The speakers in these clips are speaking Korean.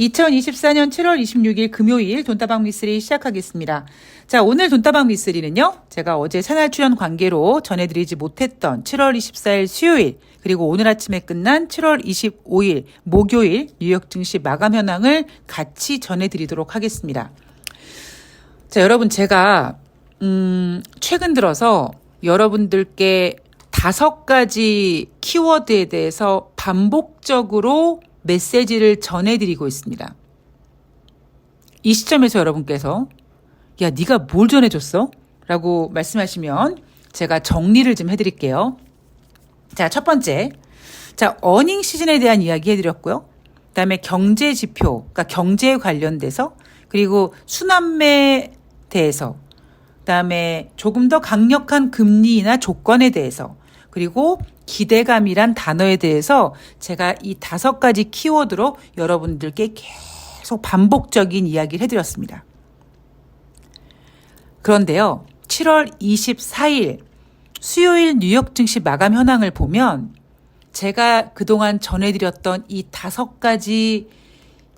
2024년 7월 26일 금요일 돈다방 미쓰리 시작하겠습니다. 자, 오늘 돈다방 미쓰리는요. 제가 어제 새날 출연 관계로 전해드리지 못했던 7월 24일 수요일 그리고 오늘 아침에 끝난 7월 25일 목요일 뉴욕 증시 마감 현황을 같이 전해드리도록 하겠습니다. 자, 여러분 제가 최근 들어서 여러분들께 5가지 키워드에 대해서 반복적으로 메시지를 전해드리고 있습니다. 이 시점에서 여러분께서 야, 네가 뭘 전해줬어? 라고 말씀하시면 제가 정리를 좀 해드릴게요. 자, 첫 번째. 자, 어닝 시즌에 대한 이야기 해드렸고요. 그 다음에 경제 지표, 그러니까 경제에 관련돼서, 그리고 수남매에 대해서, 그 다음에 조금 더 강력한 금리나 조건에 대해서, 그리고 기대감이란 단어에 대해서 제가 이 5가지 키워드로 여러분들께 계속 반복적인 이야기를 해드렸습니다. 그런데요, 7월 24일 수요일 뉴욕 증시 마감 현황을 보면 제가 그동안 전해드렸던 이 5가지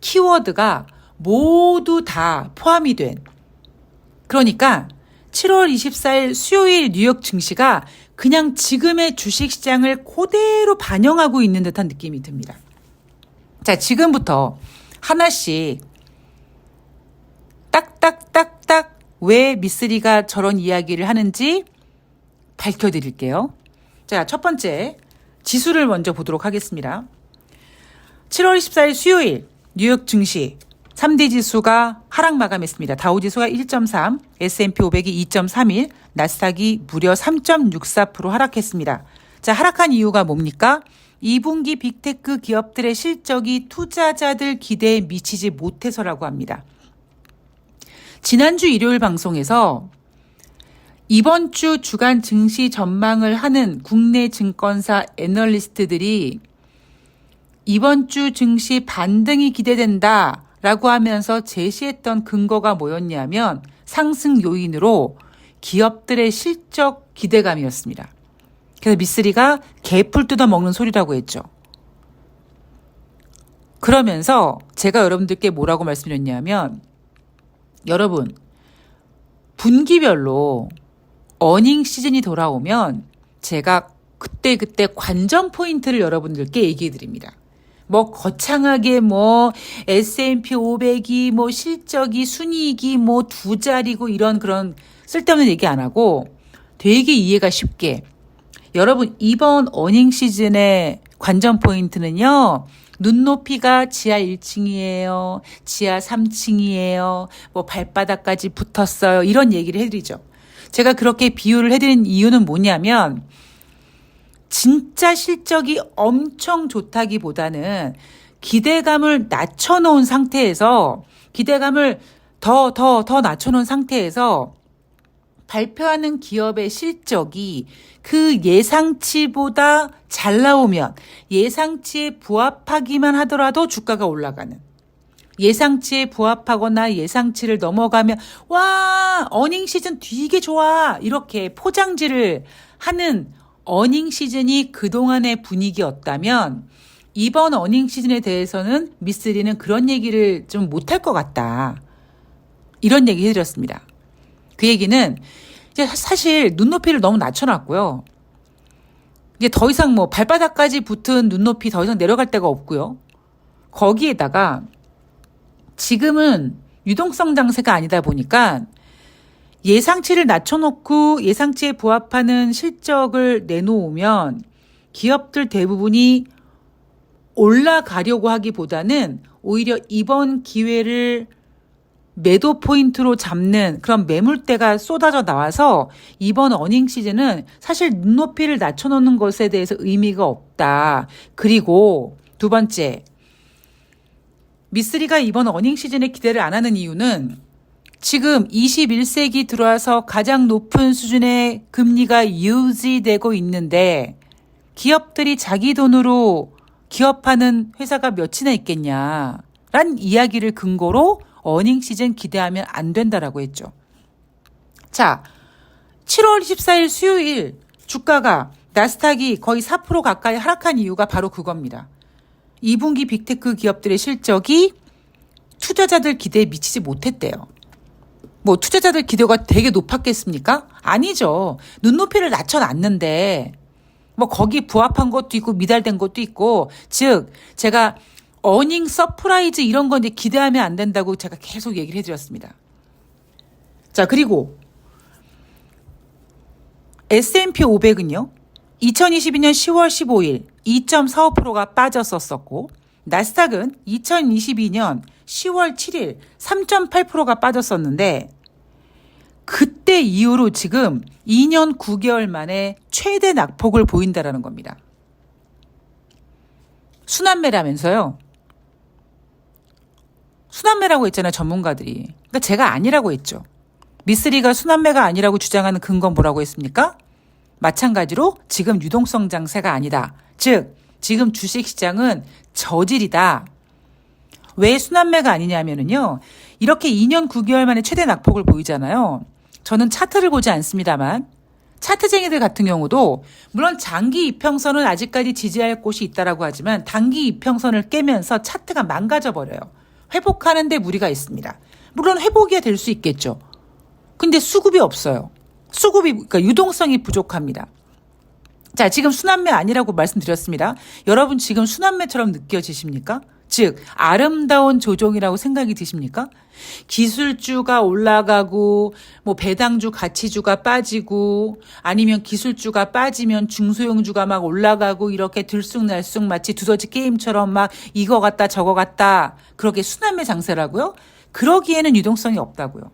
키워드가 모두 다 포함이 된, 그러니까 7월 24일 수요일 뉴욕 증시가 그냥 지금의 주식시장을 그대로 반영하고 있는 듯한 느낌이 듭니다. 자, 지금부터 하나씩 딱딱딱딱 왜 미쓰리가 저런 이야기를 하는지 밝혀드릴게요. 자, 첫 번째 지수를 먼저 보도록 하겠습니다. 7월 24일 수요일 뉴욕 증시 3대 지수가 하락 마감했습니다. 다우지수가 1.3, S&P 500이 2.31, 나스닥이 무려 3.64% 하락했습니다. 자, 하락한 이유가 뭡니까? 2분기 빅테크 기업들의 실적이 투자자들 기대에 미치지 못해서라고 합니다. 지난주 일요일 방송에서 이번 주 주간 증시 전망을 하는 국내 증권사 애널리스트들이 이번 주 증시 반등이 기대된다 라고 하면서 제시했던 근거가 뭐였냐면 상승 요인으로 기업들의 실적 기대감이었습니다. 그래서 미쓰리가 개풀 뜯어먹는 소리라고 했죠. 그러면서 제가 여러분들께 뭐라고 말씀드렸냐면 여러분 분기별로 어닝 시즌이 돌아오면 제가 그때 관전 포인트를 여러분들께 얘기해 드립니다. 뭐 거창하게 뭐 S&P 500이 뭐 실적이 순이익이 뭐 2자리고 이런 그런 쓸데없는 얘기 안 하고 되게 이해가 쉽게 여러분 이번 어닝 시즌의 관전 포인트는요. 눈높이가 지하 1층이에요. 지하 3층이에요. 뭐 발바닥까지 붙었어요. 이런 얘기를 해드리죠. 제가 그렇게 비유를 해드린 이유는 뭐냐면 진짜 실적이 엄청 좋다기보다는 기대감을 낮춰놓은 상태에서 기대감을 더 낮춰놓은 상태에서 발표하는 기업의 실적이 그 예상치보다 잘 나오면 예상치에 부합하기만 하더라도 주가가 올라가는, 예상치에 부합하거나 예상치를 넘어가면 와 어닝 시즌 되게 좋아 이렇게 포장지를 하는 어닝 시즌이 그동안의 분위기였다면 이번 어닝 시즌에 대해서는 미쓰리는 그런 얘기를 좀 못할 것 같다. 이런 얘기 해드렸습니다. 그 얘기는 이제 사실 눈높이를 너무 낮춰놨고요. 이제 더 이상 뭐 발바닥까지 붙은 눈높이 더 이상 내려갈 데가 없고요. 거기에다가 지금은 유동성 장세가 아니다 보니까 예상치를 낮춰놓고 예상치에 부합하는 실적을 내놓으면 기업들 대부분이 올라가려고 하기보다는 오히려 이번 기회를 매도 포인트로 잡는 그런 매물대가 쏟아져 나와서 이번 어닝 시즌은 사실 눈높이를 낮춰놓는 것에 대해서 의미가 없다. 그리고 두 번째, 미쓰리가 이번 어닝 시즌에 기대를 안 하는 이유는 지금 21세기 들어와서 가장 높은 수준의 금리가 유지되고 있는데 기업들이 자기 돈으로 기업하는 회사가 몇이나 있겠냐라는 이야기를 근거로 어닝 시즌 기대하면 안 된다라고 했죠. 자, 7월 24일 수요일 주가가 나스닥이 거의 4% 가까이 하락한 이유가 바로 그겁니다. 2분기 빅테크 기업들의 실적이 투자자들 기대에 미치지 못했대요. 뭐 투자자들 기대가 되게 높았겠습니까? 아니죠. 눈높이를 낮춰놨는데 뭐 거기 부합한 것도 있고 미달된 것도 있고, 즉 제가 어닝 서프라이즈 이런 건 이제 기대하면 안 된다고 제가 계속 얘기를 해드렸습니다. 자, 그리고 S&P 500은요. 2022년 10월 15일 2.45%가 빠졌었고, 나스닥은 2022년 10월 7일 3.8%가 빠졌었는데, 그때 이후로 지금 2년 9개월 만에 최대 낙폭을 보인다라는 겁니다. 순환매라면서요. 순환매라고 했잖아요, 전문가들이. 그러니까 제가 아니라고 했죠. 미쓰리가 순환매가 아니라고 주장하는 근거는 뭐라고 했습니까? 마찬가지로 지금 유동성 장세가 아니다. 즉 지금 주식시장은 저질이다. 왜 순환매가 아니냐면요. 이렇게 2년 9개월 만에 최대 낙폭을 보이잖아요. 저는 차트를 보지 않습니다만 차트쟁이들 같은 경우도 물론 장기 이평선은 아직까지 지지할 곳이 있다라고 하지만 단기 이평선을 깨면서 차트가 망가져 버려요. 회복하는 데 무리가 있습니다. 물론 회복이 될 수 있겠죠. 근데 수급이 없어요. 그러니까 유동성이 부족합니다. 자, 지금 순환매 아니라고 말씀드렸습니다. 여러분 지금 순환매처럼 느껴지십니까? 즉 아름다운 조정이라고 생각이 드십니까? 기술주가 올라가고 뭐 배당주 가치주가 빠지고 아니면 기술주가 빠지면 중소형주가 막 올라가고 이렇게 들쑥날쑥 마치 두더지 게임처럼 막 이거 같다 저거 같다 그렇게 순환매 장세라고요? 그러기에는 유동성이 없다고요.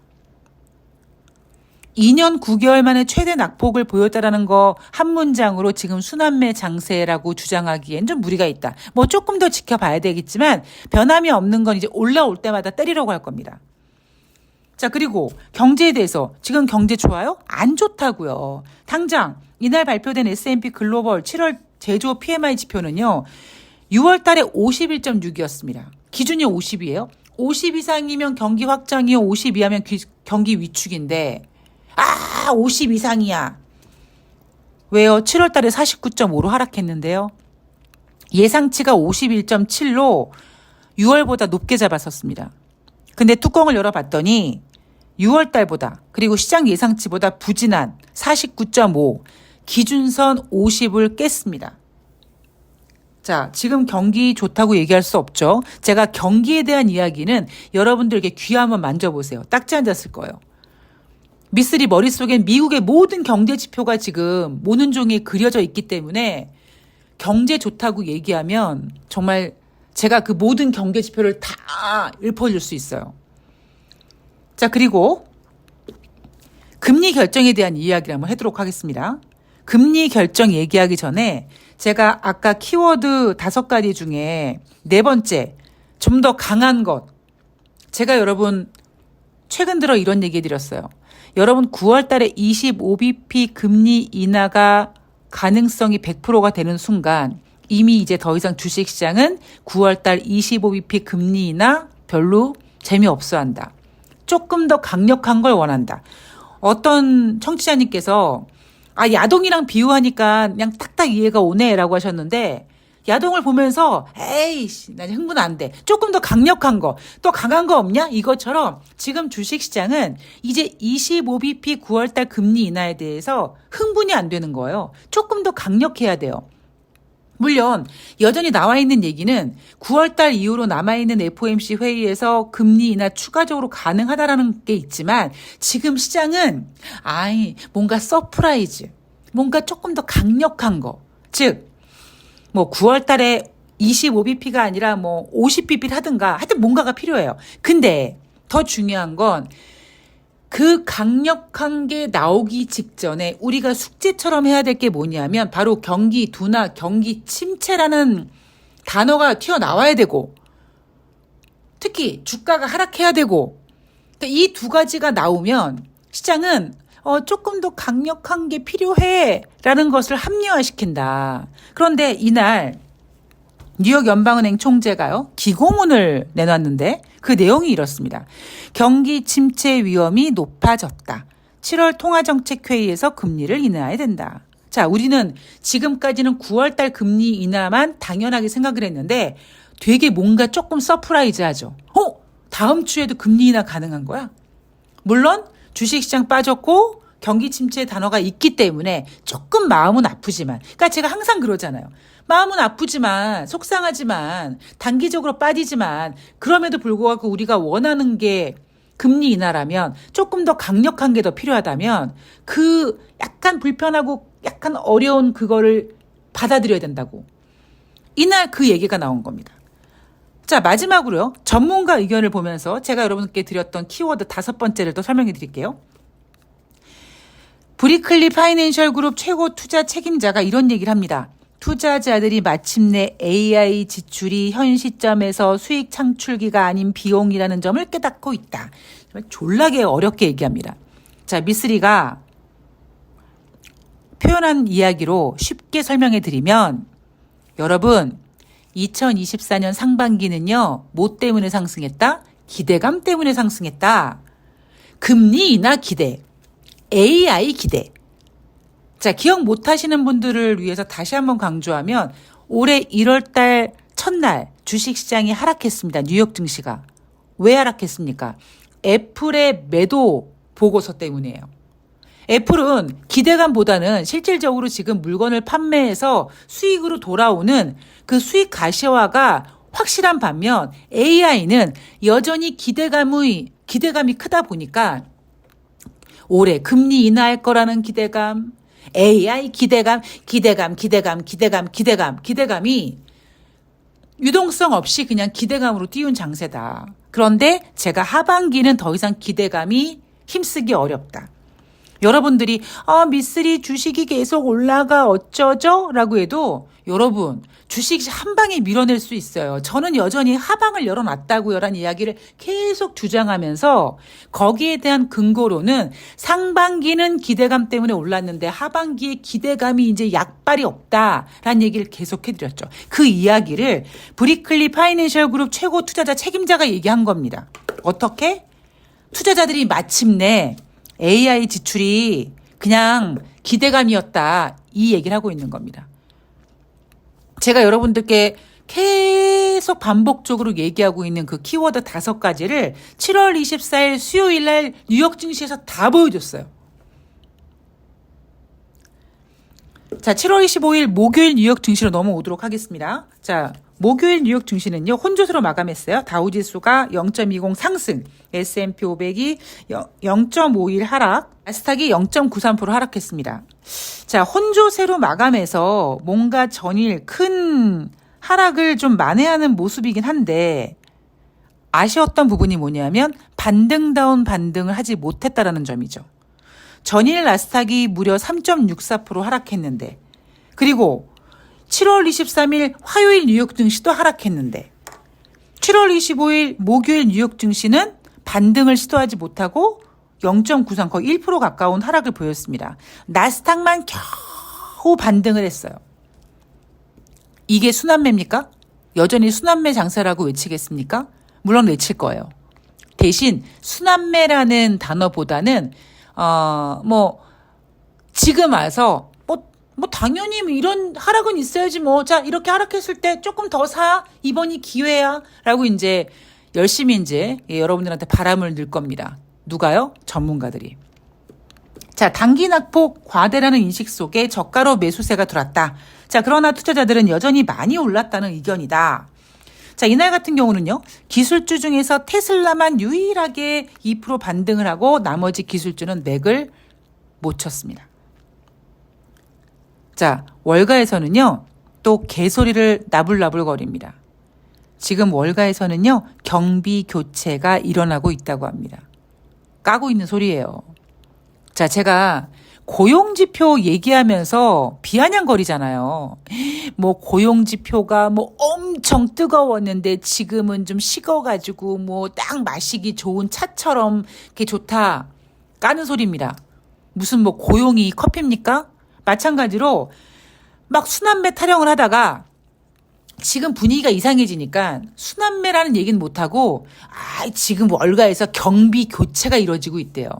2년 9개월 만에 최대 낙폭을 보였다라는 거 한 문장으로 지금 순환매 장세라고 주장하기엔 좀 무리가 있다. 뭐 조금 더 지켜봐야 되겠지만 변함이 없는 건 이제 올라올 때마다 때리려고 할 겁니다. 자, 그리고 경제에 대해서 지금 경제 좋아요? 안 좋다고요. 당장 이날 발표된 S&P 글로벌 7월 제조 PMI 지표는요. 6월 달에 51.6이었습니다. 기준이 50이에요. 50 이상이면 경기 확장이요. 50 이하면 경기 위축인데 50 이상이야. 왜요? 7월 달에 49.5로 하락했는데요. 예상치가 51.7로 6월보다 높게 잡았었습니다. 근데 뚜껑을 열어봤더니 6월 달보다 그리고 시장 예상치보다 부진한 49.5, 기준선 50을 깼습니다. 자, 지금 경기 좋다고 얘기할 수 없죠. 제가 경기에 대한 이야기는 여러분들에게 귀 한번 만져보세요. 딱지 앉았을 거예요. 미쓰리 머릿속엔 미국의 모든 경제 지표가 지금 모는 종이에 그려져 있기 때문에 경제 좋다고 얘기하면 정말 제가 그 모든 경제 지표를 다 읊어줄 수 있어요. 자, 그리고 금리 결정에 대한 이야기를 한번 하도록 하겠습니다. 금리 결정 얘기하기 전에 제가 아까 키워드 5가지 중에 4번째, 좀 더 강한 것. 제가 여러분 최근 들어 이런 얘기 해드렸어요. 여러분 9월 달에 25bp 금리 인하가 가능성이 100%가 되는 순간 이미 이제 더 이상 주식시장은 9월 달 25bp 금리 인하 별로 재미없어 한다. 조금 더 강력한 걸 원한다. 어떤 청취자님께서 야동이랑 비유하니까 그냥 딱딱 이해가 오네라고 하셨는데 야동을 보면서 에이씨 나 흥분 안 돼. 조금 더 강력한 거, 또 강한 거 없냐? 이것처럼 지금 주식시장은 이제 25bp 9월달 금리 인하에 대해서 흥분이 안 되는 거예요. 조금 더 강력해야 돼요. 물론 여전히 나와 있는 얘기는 9월달 이후로 남아있는 FOMC 회의에서 금리 인하 추가적으로 가능하다라는 게 있지만 지금 시장은 뭔가 서프라이즈, 뭔가 조금 더 강력한 거, 즉 뭐 9월 달에 25bp가 아니라 뭐 50bp를 하든가 하여튼 뭔가가 필요해요. 근데 더 중요한 건 그 강력한 게 나오기 직전에 우리가 숙제처럼 해야 될 게 뭐냐면 바로 경기 둔화, 경기 침체라는 단어가 튀어나와야 되고 특히 주가가 하락해야 되고 이 2가지가 나오면 시장은 조금 더 강력한 게 필요해 라는 것을 합리화시킨다. 그런데 이날 뉴욕 연방은행 총재가요 기고문을 내놨는데 그 내용이 이렇습니다. 경기 침체 위험이 높아졌다. 7월 통화정책회의에서 금리를 인하해야 된다. 자, 우리는 지금까지는 9월달 금리 인하만 당연하게 생각을 했는데 되게 뭔가 조금 서프라이즈하죠. 다음 주에도 금리 인하 가능한 거야. 물론 주식시장 빠졌고 경기 침체 단어가 있기 때문에 조금 마음은 아프지만, 그러니까 제가 항상 그러잖아요. 마음은 아프지만, 속상하지만, 단기적으로 빠지지만, 그럼에도 불구하고 우리가 원하는 게 금리 인하라면, 조금 더 강력한 게 더 필요하다면 그 약간 불편하고 약간 어려운 그거를 받아들여야 된다고. 이날 그 얘기가 나온 겁니다. 자, 마지막으로요. 전문가 의견을 보면서 제가 여러분께 드렸던 키워드 5번째를 또 설명해 드릴게요. 브리클리 파이낸셜 그룹 최고 투자 책임자가 이런 얘기를 합니다. 투자자들이 마침내 AI 지출이 현 시점에서 수익 창출기가 아닌 비용이라는 점을 깨닫고 있다. 졸라게 어렵게 얘기합니다. 자, 미쓰리가 표현한 이야기로 쉽게 설명해 드리면, 여러분 2024년 상반기는요, 뭐 때문에 상승했다? 기대감 때문에 상승했다. 금리 인하 기대, AI 기대. 자, 기억 못 하시는 분들을 위해서 다시 한번 강조하면, 올해 1월달 첫날 주식시장이 하락했습니다. 뉴욕 증시가. 왜 하락했습니까? 애플의 매도 보고서 때문이에요. 애플은 기대감보다는 실질적으로 지금 물건을 판매해서 수익으로 돌아오는 그 수익 가시화가 확실한 반면, AI는 여전히 기대감이 크다 보니까 올해 금리 인하할 거라는 기대감, AI 기대감이 유동성 없이 그냥 기대감으로 띄운 장세다. 그런데 제가 하반기는 더 이상 기대감이 힘쓰기 어렵다. 여러분들이 미쓰리 주식이 계속 올라가 어쩌죠? 라고 해도, 여러분 주식 한 방에 밀어낼 수 있어요. 저는 여전히 하방을 열어놨다고요 라는 이야기를 계속 주장하면서, 거기에 대한 근거로는 상반기는 기대감 때문에 올랐는데 하반기에 기대감이 이제 약발이 없다라는 얘기를 계속해드렸죠. 그 이야기를 브리클리 파이낸셜 그룹 최고 투자자 책임자가 얘기한 겁니다. 어떻게? 투자자들이 마침내 AI 지출이 그냥 기대감이었다, 이 얘기를 하고 있는 겁니다. 제가 여러분들께 계속 반복적으로 얘기하고 있는 그 키워드 5가지를 7월 24일 수요일 날 뉴욕 증시에서 다 보여줬어요. 자, 7월 25일 목요일 뉴욕 증시로 넘어오도록 하겠습니다. 자, 목요일 뉴욕 증시는요, 혼조세로 마감했어요. 다우지수가 0.20 상승, S&P 500이 0.51 하락, 나스닥이 0.93% 하락했습니다. 자, 혼조세로 마감해서 뭔가 전일 큰 하락을 좀 만회하는 모습이긴 한데, 아쉬웠던 부분이 뭐냐면 반등다운 반등을 하지 못했다라는 점이죠. 전일 나스닥이 무려 3.64% 하락했는데, 그리고 7월 23일 화요일 뉴욕 증시도 하락했는데, 7월 25일 목요일 뉴욕 증시는 반등을 시도하지 못하고 0.93, 거의 1% 가까운 하락을 보였습니다. 나스닥만 겨우 반등을 했어요. 이게 순환매입니까? 여전히 순환매 장세라고 외치겠습니까? 물론 외칠 거예요. 대신 순환매라는 단어보다는 지금 와서 당연히 이런 하락은 있어야지 자, 이렇게 하락했을 때 조금 더 사. 이번이 기회야. 라고 이제 열심히 이제 여러분들한테 바람을 넣을 겁니다. 누가요? 전문가들이. 자, 단기 낙폭 과대라는 인식 속에 저가로 매수세가 들어왔다. 자, 그러나 투자자들은 여전히 많이 올랐다는 의견이다. 자, 이날 같은 경우는요, 기술주 중에서 테슬라만 유일하게 2% 반등을 하고 나머지 기술주는 맥을 못 쳤습니다. 자, 월가에서는요, 또 개소리를 나불나불거립니다. 지금 월가에서는요, 경비 교체가 일어나고 있다고 합니다. 까고 있는 소리예요. 자, 제가 고용지표 얘기하면서 비아냥거리잖아요. 고용지표가 엄청 뜨거웠는데 지금은 좀 식어가지고 딱 마시기 좋은 차처럼 이렇게 좋다. 까는 소리입니다. 무슨 고용이 커피입니까? 마찬가지로 막 순환매 타령을 하다가 지금 분위기가 이상해지니까 순환매라는 얘기는 못하고 지금 월가에서 경비 교체가 이루어지고 있대요.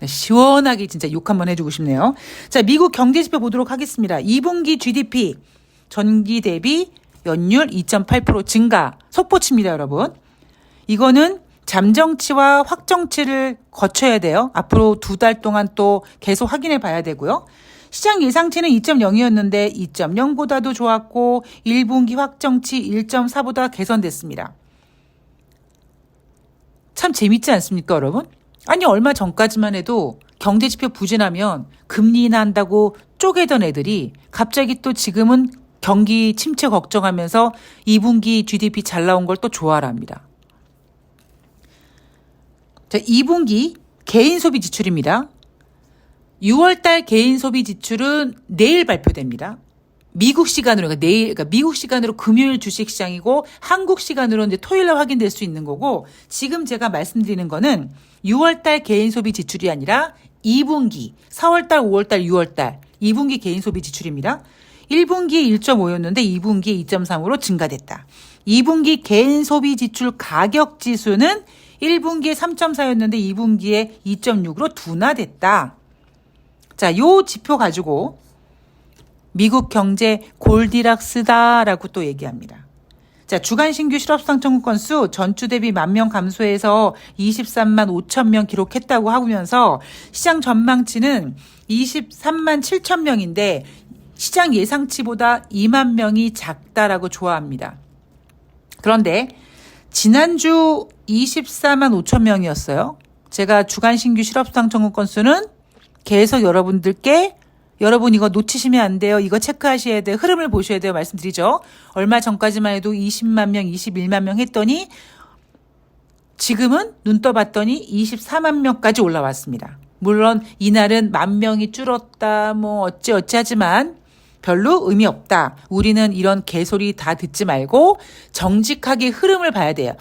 시원하게 진짜 욕 한번 해주고 싶네요. 자, 미국 경제지표 보도록 하겠습니다. 2분기 GDP 전기 대비 연율 2.8% 증가 속보치입니다, 여러분. 이거는 잠정치와 확정치를 거쳐야 돼요. 앞으로 2달 동안 또 계속 확인해 봐야 되고요. 시장 예상치는 2.0이었는데 2.0보다도 좋았고 1분기 확정치 1.4보다 개선됐습니다. 참 재밌지 않습니까, 여러분? 아니, 얼마 전까지만 해도 경제지표 부진하면 금리 인하한다고 쪼개던 애들이 갑자기 또 지금은 경기 침체 걱정하면서 2분기 GDP 잘 나온 걸 또 좋아라 합니다. 자, 2분기 개인 소비 지출입니다. 6월달 개인 소비 지출은 내일 발표됩니다. 미국 시간으로, 그러니까 미국 시간으로 금요일 주식시장이고 한국 시간으로 이제 토요일날 확인될 수 있는 거고, 지금 제가 말씀드리는 거는 6월달 개인 소비 지출이 아니라 2분기, 4월달, 5월달, 6월달 2분기 개인 소비 지출입니다. 1분기에 1.5였는데 2분기에 2.3으로 증가됐다. 2분기 개인 소비 지출 가격 지수는 1분기에 3.4였는데 2분기에 2.6으로 둔화됐다. 자, 요 지표 가지고 미국 경제 골디락스다라고 또 얘기합니다. 자, 주간 신규 실업수당 청구 건수 전주 대비 10,000명 감소해서 23만 5천 명 기록했다고 하면서 시장 전망치는 23만 7천 명인데 시장 예상치보다 2만 명이 작다라고 좋아합니다. 그런데 지난주 24만 5천 명이었어요. 제가 주간 신규 실업수당 청구 건수는 계속 여러분 이거 놓치시면 안 돼요. 이거 체크하셔야 돼요. 흐름을 보셔야 돼요. 말씀드리죠. 얼마 전까지만 해도 20만 명, 21만 명 했더니 지금은 눈 떠봤더니 24만 명까지 올라왔습니다. 물론 이날은 10,000명이 줄었다 뭐 어찌어찌 하지만 별로 의미 없다. 우리는 이런 개소리 다 듣지 말고 정직하게 흐름을 봐야 돼요.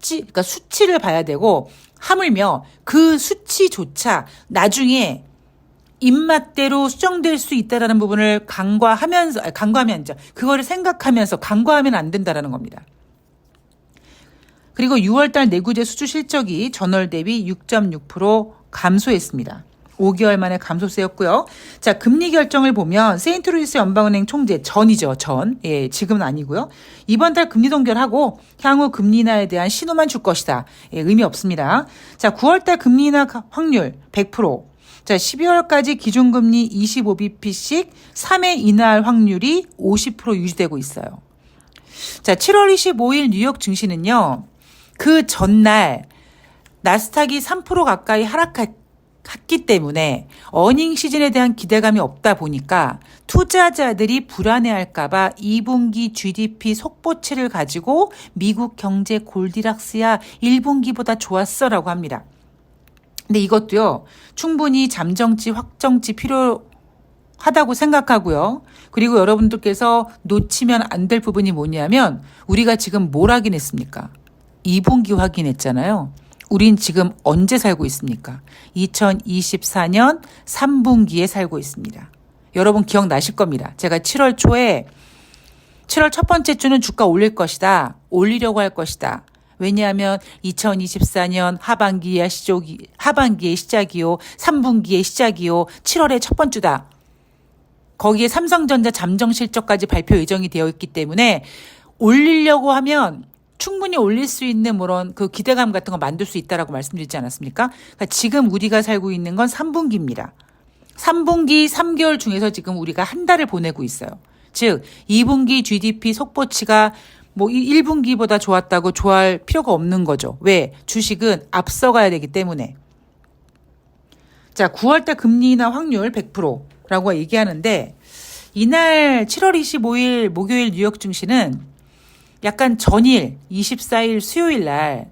그러니까 수치를 봐야 되고, 하물며 그 수치조차 나중에 입맛대로 수정될 수 있다라는 부분을 간과하면서 그거를 생각하면서 간과하면 안 된다라는 겁니다. 그리고 6월달 내구재 수주 실적이 전월 대비 6.6% 감소했습니다. 5개월 만에 감소세였고요. 자, 금리 결정을 보면 세인트루이스 연방은행 총재 전이죠. 예, 지금은 아니고요. 이번 달 금리 동결하고 향후 금리 인하에 대한 신호만 줄 것이다. 예, 의미 없습니다. 자, 9월 달 금리 인하 확률 100%. 자, 12월까지 기준금리 25bp씩 3회 인하할 확률이 50% 유지되고 있어요. 자, 7월 25일 뉴욕 증시는요. 그 전날 나스닥이 3% 가까이 하락했기 때문에 어닝 시즌에 대한 기대감이 없다 보니까 투자자들이 불안해할까봐 2분기 GDP 속보치를 가지고 미국 경제 골디락스야 1분기보다 좋았어라고 합니다. 근데 이것도요, 충분히 잠정치, 확정치 필요하다고 생각하고요. 그리고 여러분들께서 놓치면 안 될 부분이 뭐냐면, 우리가 지금 뭘 확인했습니까? 2분기 확인했잖아요. 우린 지금 언제 살고 있습니까? 2024년 3분기에 살고 있습니다. 여러분 기억나실 겁니다. 제가 7월 첫 번째 주는 주가 올릴 것이다. 올리려고 할 것이다. 왜냐하면 2024년 하반기의 시작이요. 3분기의 시작이요. 7월의 첫 번째 주다. 거기에 삼성전자 잠정 실적까지 발표 예정이 되어 있기 때문에 올리려고 하면 충분히 올릴 수 있는 그 기대감 같은 거 만들 수 있다라고 말씀드리지 않았습니까? 그러니까 지금 우리가 살고 있는 건 3분기입니다. 3분기 3개월 중에서 지금 우리가 한 달을 보내고 있어요. 즉 2분기 GDP 속보치가 1분기보다 좋았다고 좋아할 필요가 없는 거죠. 왜? 주식은 앞서가야 되기 때문에. 자, 9월달 금리 인하 확률 100%라고 얘기하는데, 이날 7월 25일 목요일 뉴욕 증시는 약간 전일 24일 수요일 날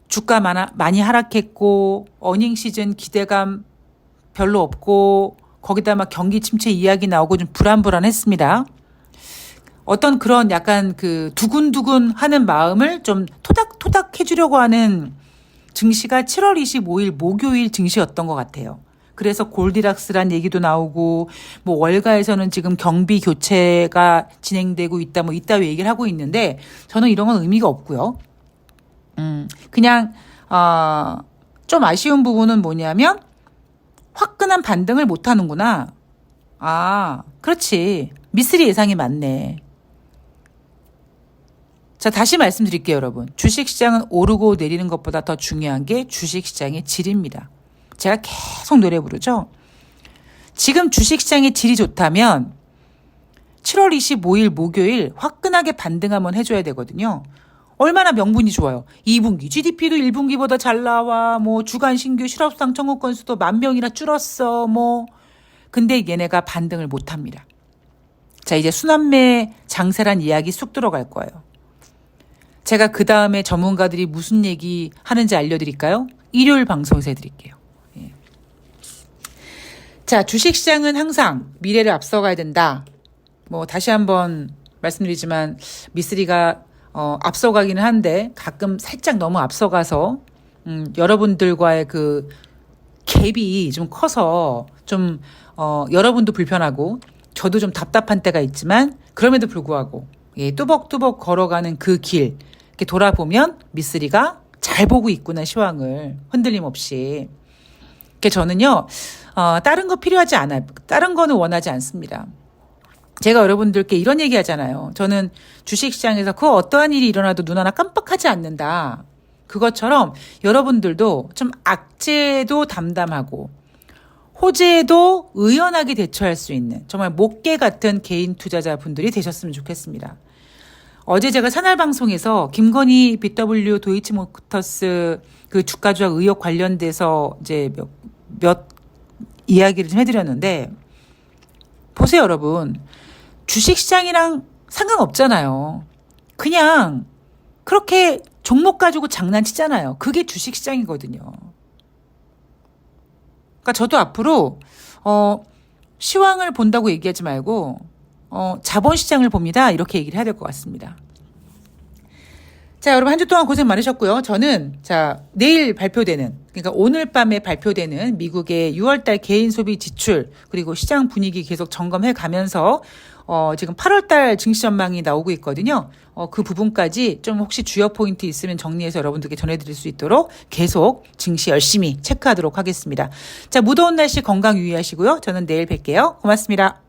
주가 많이 하락했고 어닝 시즌 기대감 별로 없고 거기다 막 경기 침체 이야기 나오고 좀 불안했습니다. 어떤 그런 약간 그 두근두근 하는 마음을 좀 토닥토닥 해주려고 하는 증시가 7월 25일 목요일 증시였던 것 같아요. 그래서 골디락스란 얘기도 나오고 월가에서는 지금 경비 교체가 진행되고 있다 이따위 얘기를 하고 있는데 저는 이런 건 의미가 없고요. 그냥 좀 아쉬운 부분은 뭐냐면 화끈한 반등을 못 하는구나. 그렇지. 미스리 예상이 맞네. 자, 다시 말씀드릴게요, 여러분. 주식시장은 오르고 내리는 것보다 더 중요한 게 주식시장의 질입니다. 제가 계속 노래 부르죠? 지금 주식시장의 질이 좋다면 7월 25일 목요일 화끈하게 반등 한번 해줘야 되거든요. 얼마나 명분이 좋아요. 2분기 GDP도 1분기보다 잘 나와. 뭐 주간 신규 실업수당 청구 건수도 10,000명이나 줄었어. 뭐 근데 얘네가 반등을 못합니다. 자, 이제 순환매 장세란 이야기 쑥 들어갈 거예요. 제가 그 다음에 전문가들이 무슨 얘기 하는지 알려드릴까요? 일요일 방송에서 해드릴게요. 예. 자, 주식시장은 항상 미래를 앞서가야 된다. 뭐 다시 한번 말씀드리지만 미쓰리가 앞서가기는 한데 가끔 살짝 너무 앞서가서 여러분들과의 그 갭이 좀 커서 좀 여러분도 불편하고 저도 좀 답답한 때가 있지만 그럼에도 불구하고 예, 뚜벅뚜벅 걸어가는 그 길 이렇게 돌아보면 미쓰리가 잘 보고 있구나 시황을 흔들림 없이. 저는요 다른 거 필요하지 않아요. 다른 거는 원하지 않습니다. 제가 여러분들께 이런 얘기 하잖아요. 저는 주식시장에서 그 어떠한 일이 일어나도 눈 하나 깜빡하지 않는다. 그것처럼 여러분들도 좀 악재도 담담하고 호재에도 의연하게 대처할 수 있는 정말 목계 같은 개인 투자자분들이 되셨으면 좋겠습니다. 어제 제가 산하방송에서 김건희 BW 도이치모터스 그 주가 조작 의혹 관련돼서 이제 몇 이야기를 좀 해드렸는데 보세요, 여러분. 주식시장이랑 상관없잖아요. 그냥 그렇게 종목 가지고 장난치잖아요. 그게 주식시장이거든요. 그러니까 저도 앞으로 시황을 본다고 얘기하지 말고 자본시장을 봅니다. 이렇게 얘기를 해야 될 것 같습니다. 자, 여러분 한 주 동안 고생 많으셨고요. 저는 내일 발표되는 그러니까 오늘 밤에 발표되는 미국의 6월달 개인 소비 지출 그리고 시장 분위기 계속 점검해 가면서 지금 8월달 증시 전망이 나오고 있거든요. 그 부분까지 좀 혹시 주요 포인트 있으면 정리해서 여러분들께 전해드릴 수 있도록 계속 증시 열심히 체크하도록 하겠습니다. 자, 무더운 날씨 건강 유의하시고요. 저는 내일 뵐게요. 고맙습니다.